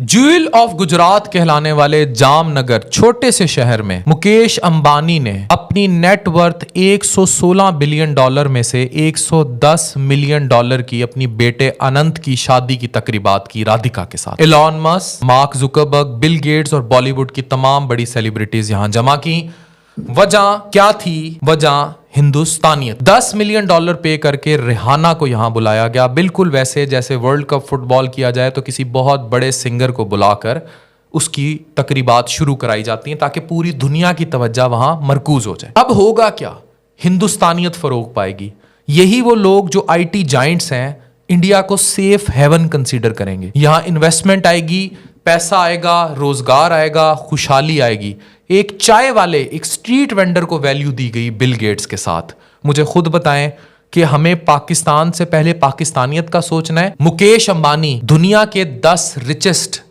Jewel of Gujarat कहलाने वाले जामनगर छोटे से शहर में मुकेश अंबानी ने अपनी नेटवर्थ 116 बिलियन डॉलर में से 110 मिलियन डॉलर की अपनी बेटे अनंत की शादी की तकरीबात की राधिका के साथ। Elon Musk, mark Zuckerberg, Bill Gates और बॉलीवुड की तमाम बड़ी सेलिब्रिटीज यहां जमा की। वजह क्या थी? वजह हिंदुस्तानियत। 10 मिलियन डॉलर पे करके रिहाना को यहां बुलाया गया, बिल्कुल वैसे जैसे वर्ल्ड कप फुटबॉल किया जाए तो किसी बहुत बड़े सिंगर को बुलाकर उसकी तकरीबात शुरू कराई जाती हैं ताकि पूरी दुनिया की तवज्जो वहां मरकूज हो जाए। अब होगा क्या? हिंदुस्तानियत फरोग पाएगी। यही वो लोग जो आईटी जाइंट्स हैं इंडिया को सेफ हेवन कंसीडर करेंगे। यहां इन्वेस्टमेंट आएगी, पैसा आएगा, रोजगार आएगा, खुशहाली आएगी। एक चाय वाले, एक स्ट्रीट वेंडर को वैल्यू दी गई बिल गेट्स के साथ। मुझे खुद बताएं कि हमें पाकिस्तान से पहले पाकिस्तानियत का सोचना है। मुकेश अंबानी दुनिया के 10 रिचेस्ट